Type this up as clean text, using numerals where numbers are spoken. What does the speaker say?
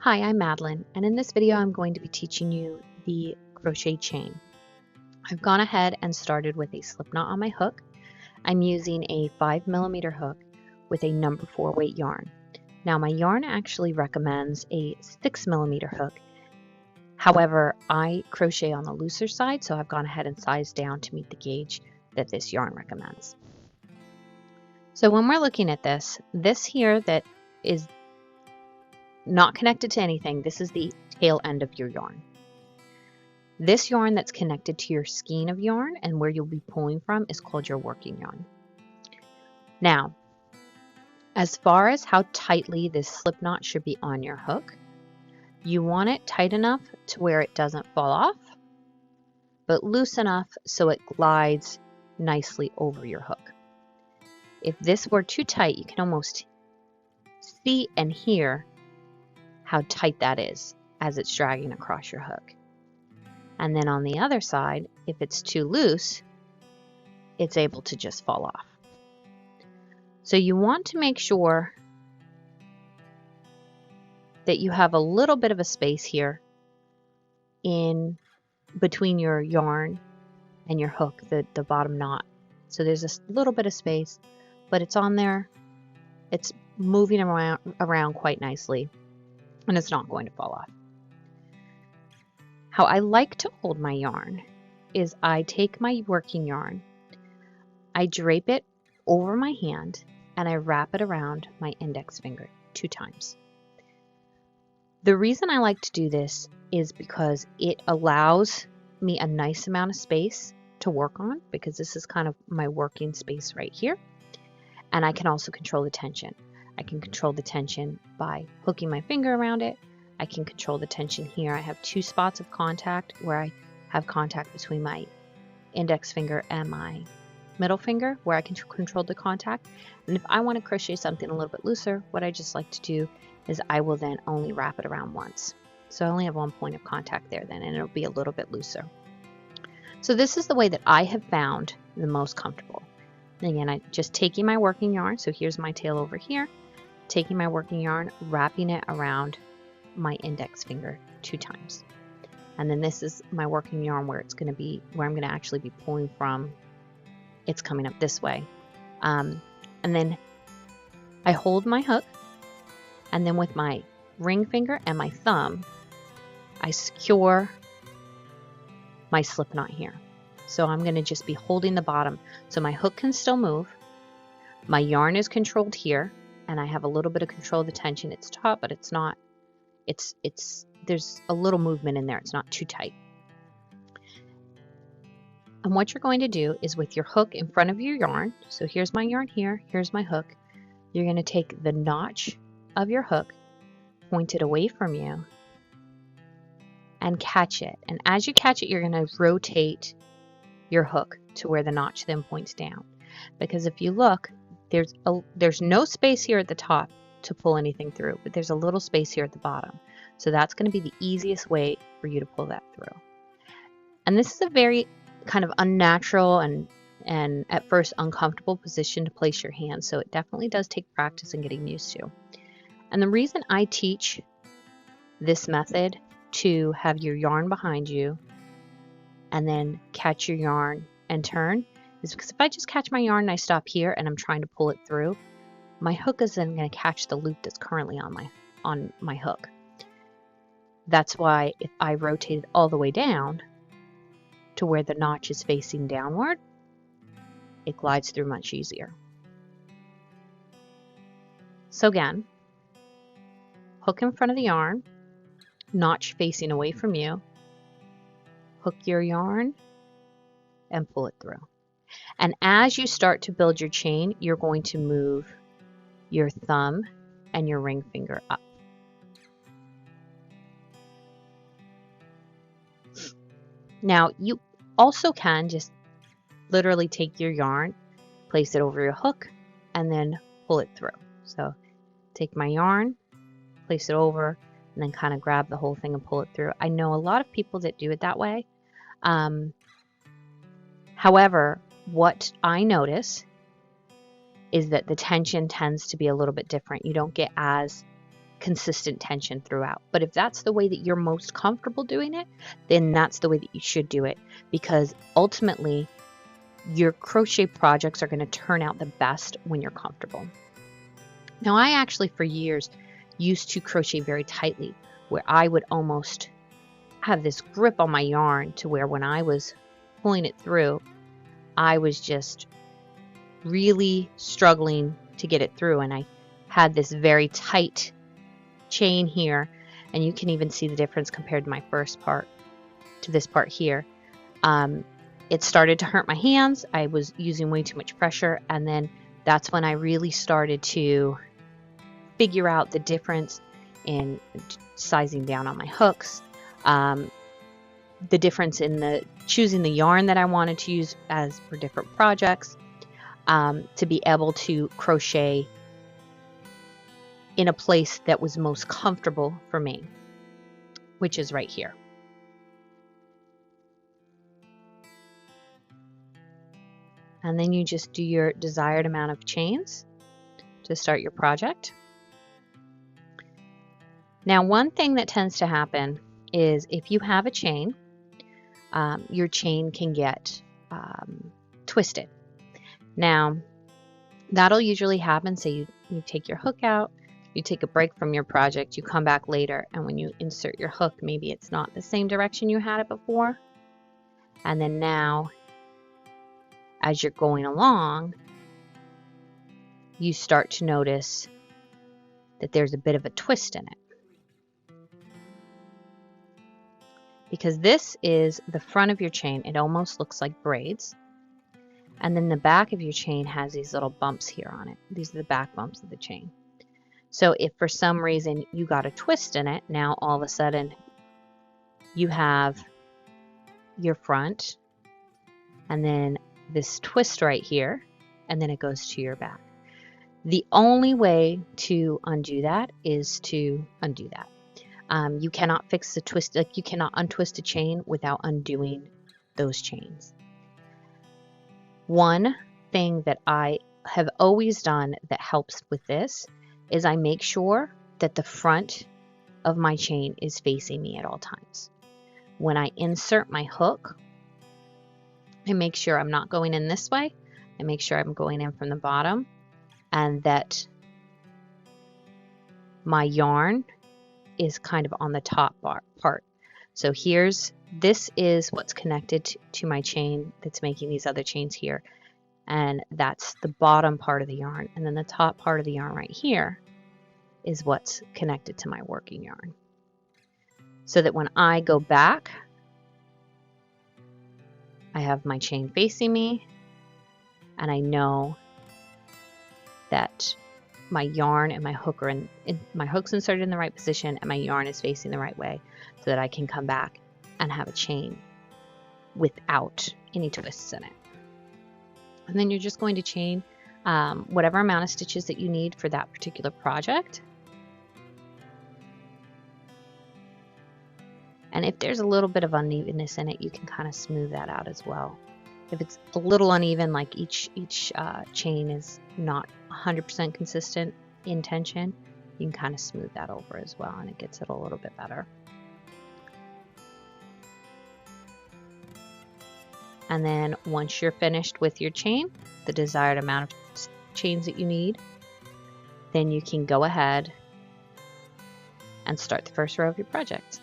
Hi, I'm Madeline, and in this video I'm going to be teaching you the crochet chain. I've gone ahead and started with a slip knot on my hook. I'm using a 5mm hook with a number 4 weight yarn. Now my yarn actually recommends a 6mm hook. However, I crochet on the looser side, so I've gone ahead and sized down to meet the gauge that this yarn recommends. So when we're looking at this here that is not connected to anything, this is the tail end of your yarn. This yarn that's connected to your skein of yarn and where you'll be pulling from is called your working yarn. Now, as far as how tightly this slip knot should be on your hook, you want it tight enough to where it doesn't fall off, but loose enough so it glides nicely over your hook. If this were too tight, you can almost see and hear how tight that is as it's dragging across your hook. And then on the other side, if it's too loose, it's able to just fall off. So you want to make sure that you have a little bit of a space here in between your yarn and your hook, the bottom knot. So there's a little bit of space, but it's on there. It's moving around quite nicely, and it's not going to fall off. How I like to hold my yarn is I take my working yarn, I drape it over my hand, and I wrap it around my index finger 2 times. The reason I like to do this is because it allows me a nice amount of space to work on, because this is kind of my working space right here. And I can also control the tension. I can control the tension by hooking my finger around it. I can control the tension here. I have 2 spots of contact where I have contact between my index finger and my middle finger where I can control the contact. And if I want to crochet something a little bit looser, what I just like to do is I will then only wrap it around once. So I only have 1 point of contact there then, and it'll be a little bit looser. So this is the way that I have found the most comfortable. And again, I'm just taking my working yarn. So here's my tail over here. Taking my working yarn, wrapping it around my index finger 2 times. And then this is my working yarn where it's going to be, where I'm going to actually be pulling from. It's coming up this way. And then I hold my hook, and then with my ring finger and my thumb, I secure my slip knot here. So I'm going to just be holding the bottom. So my hook can still move. My yarn is controlled here, and I have a little bit of control of the tension. It's taut, but it's not, there's a little movement in there. It's not too tight. And what you're going to do is with your hook in front of your yarn, so here's my yarn here, here's my hook, you're going to take the notch of your hook, point it away from you, and catch it. And as you catch it, you're going to rotate your hook to where the notch then points down. Because if you look, there's no space here at the top to pull anything through, but there's a little space here at the bottom. So that's going to be the easiest way for you to pull that through. And this is a very kind of unnatural and at first uncomfortable position to place your hand. So it definitely does take practice and getting used to. And the reason I teach this method to have your yarn behind you and then catch your yarn and turn is because if I just catch my yarn and I stop here and I'm trying to pull it through, my hook is then going to catch the loop that's currently on my hook. That's why if I rotate it all the way down to where the notch is facing downward, it glides through much easier. So again, hook in front of the yarn, notch facing away from you, hook your yarn, and pull it through. And as you start to build your chain, you're going to move your thumb and your ring finger up. Now, you also can just literally take your yarn, place it over your hook, and then pull it through. So take my yarn, place it over, and then kind of grab the whole thing and pull it through. I know a lot of people that do it that way. However, what I notice is that the tension tends to be a little bit different. You don't get as consistent tension throughout. But if that's the way that you're most comfortable doing it, then that's the way that you should do it, because ultimately your crochet projects are going to turn out the best when you're comfortable. Now, I actually for years used to crochet very tightly, where I would almost have this grip on my yarn to where when I was pulling it through, I was just really struggling to get it through, and I had this very tight chain here, and you can even see the difference compared to my first part to this part here. It started to hurt my hands. I was using way too much pressure, and then that's when I really started to figure out the difference in sizing down on my hooks, the difference in the choosing the yarn that I wanted to use as for different projects, to be able to crochet in a place that was most comfortable for me, which is right here. And then you just do your desired amount of chains to start your project. Now, one thing that tends to happen is if you have a chain, your chain can get twisted. Now, that'll usually happen. Say you take your hook out, you take a break from your project, you come back later, and when you insert your hook, maybe it's not the same direction you had it before. And then now, as you're going along, you start to notice that there's a bit of a twist in it. Because this is the front of your chain, it almost looks like braids. And then the back of your chain has these little bumps here on it. These are the back bumps of the chain. So if for some reason you got a twist in it, now all of a sudden you have your front and then this twist right here, and then it goes to your back. The only way to undo that is to undo that. You cannot fix the twist, like you cannot untwist a chain without undoing those chains. One thing that I have always done that helps with this is I make sure that the front of my chain is facing me at all times. When I insert my hook, I make sure I'm not going in this way. I make sure I'm going in from the bottom, and that my yarn is kind of on the top part. So this is what's connected to my chain that's making these other chains here, and that's the bottom part of the yarn, and then the top part of the yarn right here is what's connected to my working yarn, so that when I go back, I have my chain facing me, and I know that my yarn and my hook are my hook's inserted in the right position, and my yarn is facing the right way, so that I can come back and have a chain without any twists in it. And then you're just going to chain whatever amount of stitches that you need for that particular project. And if there's a little bit of unevenness in it, you can kind of smooth that out as well. If it's a little uneven, like each chain is not 100% consistent in tension, you can kind of smooth that over as well, and it gets it a little bit better. And then once you're finished with your chain, the desired amount of chains that you need, then you can go ahead and start the first row of your project.